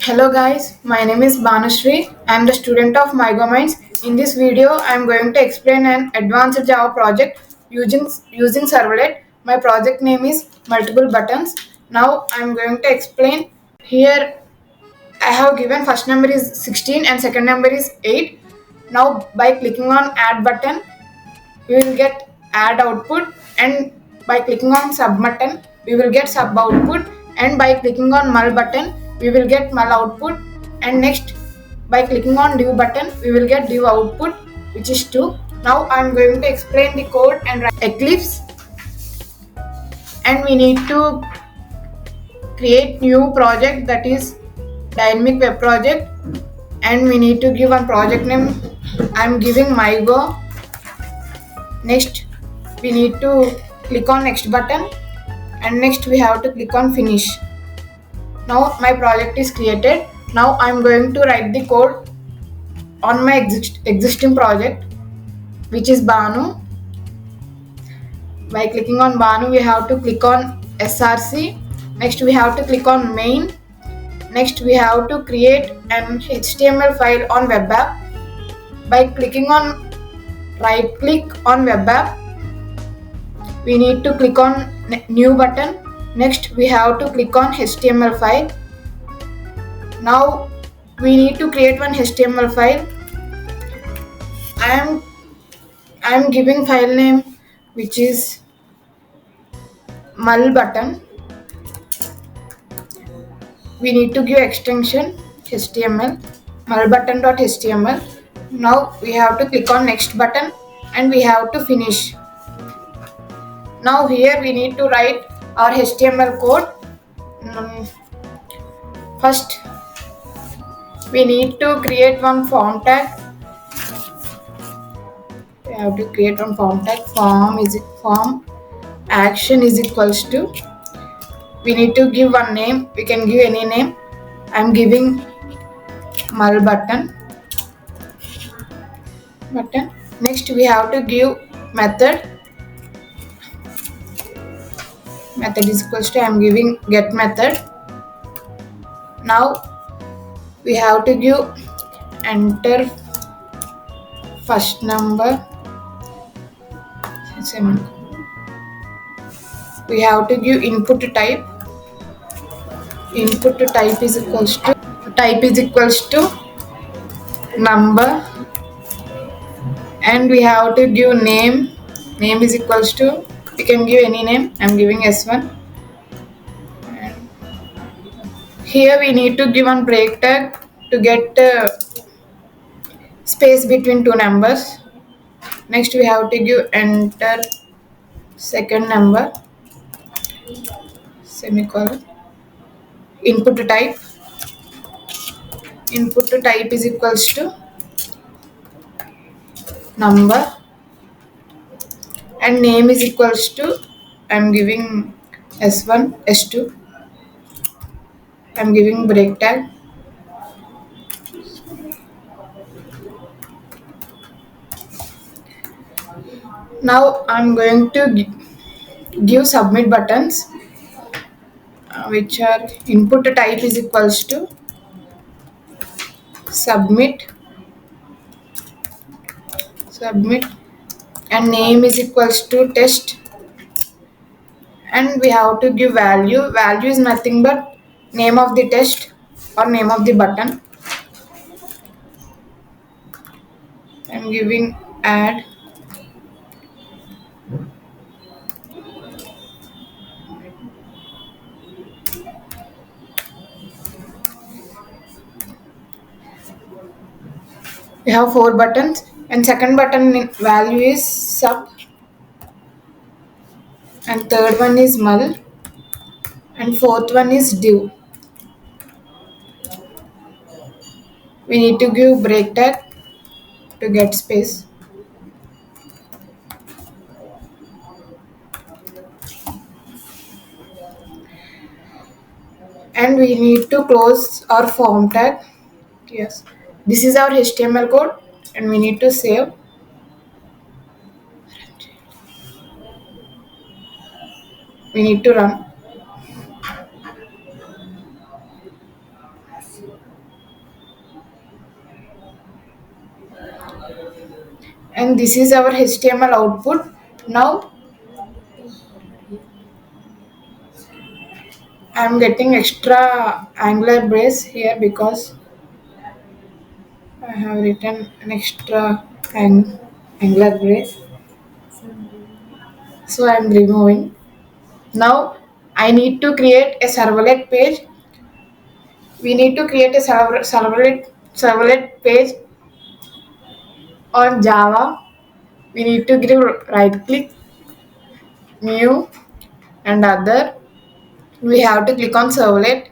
Hello guys, my name is Banushree. I am the student of MyGoMinds. In this video, I am going to explain an advanced Java project using servlet. My project name is Multiple Buttons. Now I am going to explain. Here I have given first number is 16 and second number is 8. Now by clicking on add button, we will get add output, and by clicking on sub button we will get sub output, and by clicking on mul button we will get mul output, and next by clicking on div button we will get div output, which is 2. Now I am going to explain the code and write Eclipse, and we need to create new project, that is dynamic web project, and we need to give one project name. I am giving MyGo. Next we need to click on next button, and next we have to click on finish. Now my project is created. Now I am going to write the code on my existing project, which is Banu. By clicking on Banu we have to click on src. Next we have to click on main. Next we have to create an HTML file on web app. By clicking on right click on web app, we need to click on new button. Next we have to click on HTML file. Now we need to create one HTML file. I am giving file name, which is mul button. We need to give extension HTML, mulbutton.html. Now we have to click on next button, and we have to finish. Now here we need to write our HTML code. First we need to create one form tag. We have to create one form tag. Form action is equals to, we need to give one name. We can give any name. I am giving mul button. Next we have to give method. Method is equals to, I am giving get method. Now we have to give enter first number. We have to give input type. Input type is equals to number, and we have to give name. Name is equals to, we can give any name. I am giving S1. And here we need to give one break tag to get space between two numbers. Next we have to give enter second number, semicolon. Input type is equals to number, and name is equals to, I am giving S1, S2. I am giving break tag. Now I am going to give submit buttons, which are input type is equals to submit, and name is equals to test, and we have to give value. Value is nothing but name of the test or name of the button. I am giving add. We have 4 buttons, and second button value is sub, and third one is mul, and fourth one is div. We need to give break tag to get space. And we need to close our form tag. Yes, this is our HTML code, and we need to save. We need to run. And this is our HTML output. Now I am getting extra angular brace here because I have written an extra angular brace. So I am removing. Now I need to create a servlet page. We need to create a servlet page on Java. We need to give right click, new, and other. We have to click on servlet.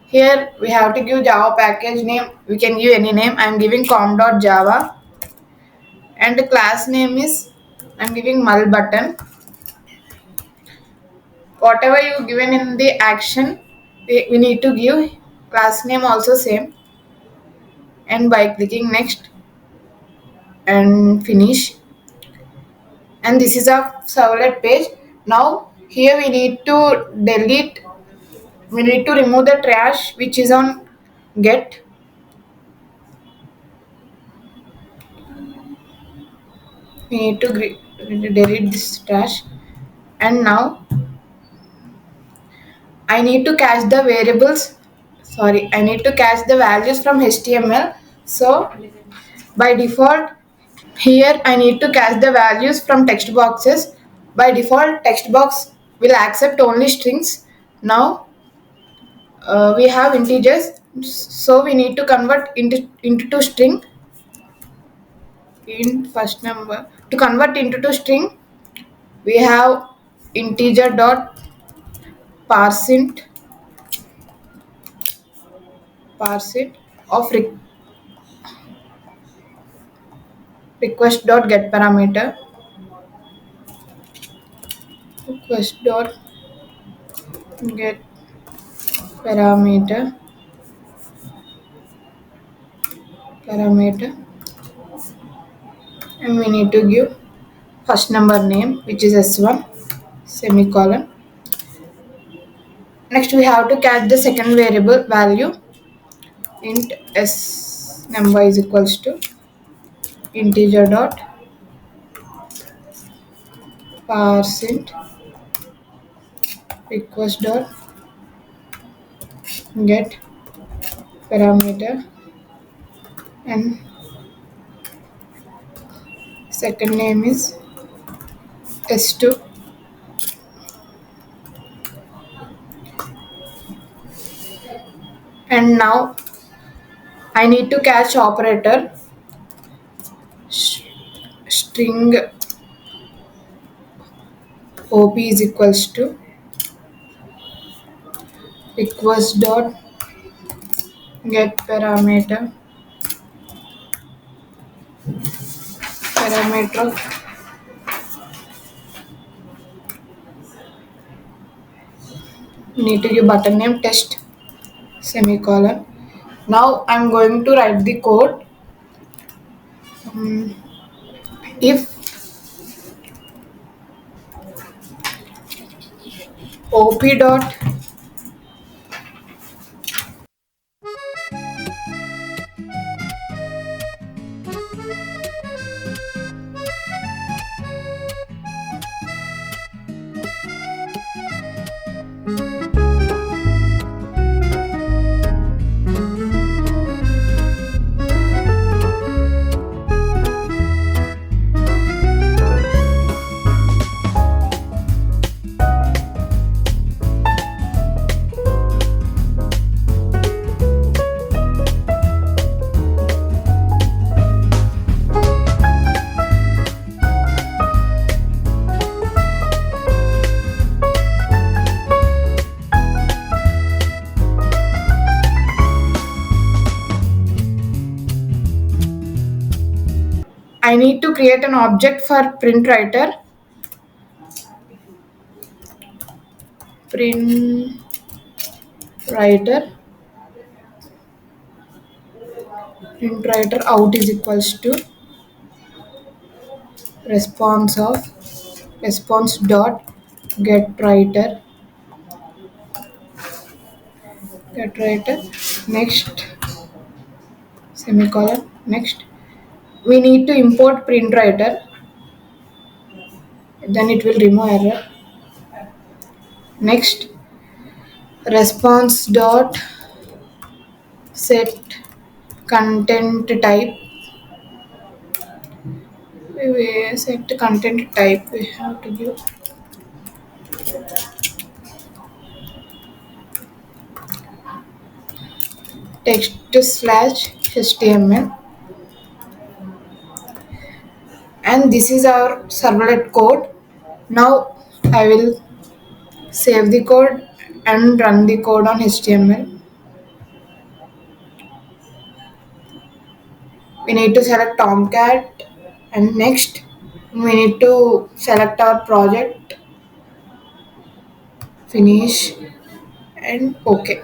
Here we have to give Java package name. We can give any name. I am giving com.java, and the class name is I am giving mul button. Whatever you given in the action, we need to give class name also same. And by clicking next and finish, and this is a servlet page. Now here we need to delete, we need to remove the trash which is on get. We need to delete this trash. And now I need to catch the variables, sorry, I need to catch the values from HTML. So by default, here I need to catch the values from text boxes. By default, text box will accept only strings. Now we have integers, so we need to convert into to string. In first number, to convert into to string, we have integer dot parseInt parseInt of request dot get parameter, request dot get parameter, and we need to give first number name which is s1 semicolon. Next we have to catch the second variable value, int s number is equals to integer dot parseInt request dot get parameter, and second name is s2. And now I need to catch operator string op is equals to request dot get parameter need to give button name test semicolon. Now I'm going to write the code. If op dot I need to create an object for print writer. Print writer out is equals to response dot get writer next semicolon. Next we need to import print writer, then it will remove error. Next response dot set content type. We set content type, we have to give text slash html, and this is our servlet code. Now I will save the code and run the code on html. We need to select Tomcat, and next we need to select our project, finish, and OK.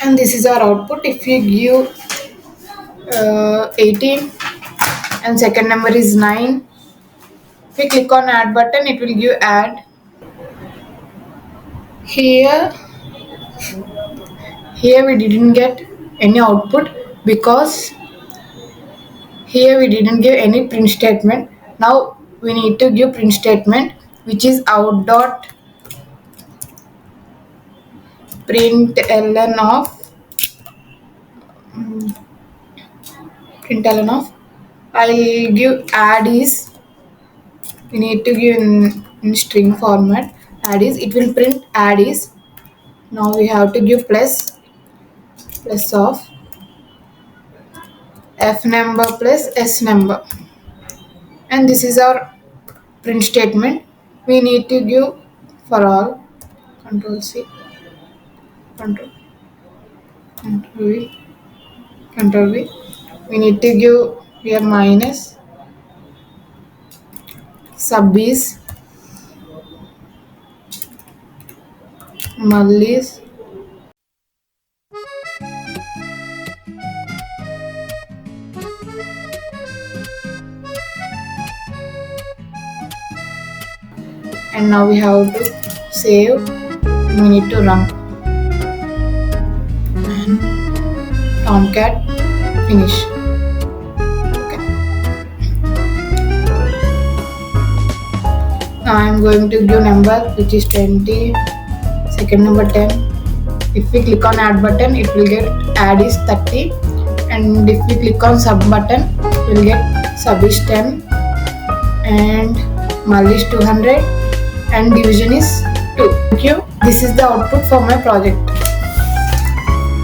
And this is our output. If you give 18 and second number is 9, if we click on add button, it will give add. Here we didn't get any output because here we didn't give any print statement. Now we need to give print statement, which is out dot println of I'll give add is, we need to give in string format. Add is, it will print add is. Now we have to give plus of f number plus s number, and this is our print statement. We need to give for all, control C, control V, control V. We need to give here minus, sub is, null is, and now we have to save, and we need to run, and Tomcat, finish. Okay. Now I am going to give number, which is 20, second number 10. If we click on add button, it will get add is 30, and if we click on sub button, we will get sub is 10, and mul is 200, and division is 2. Thank you. This is the output for my project.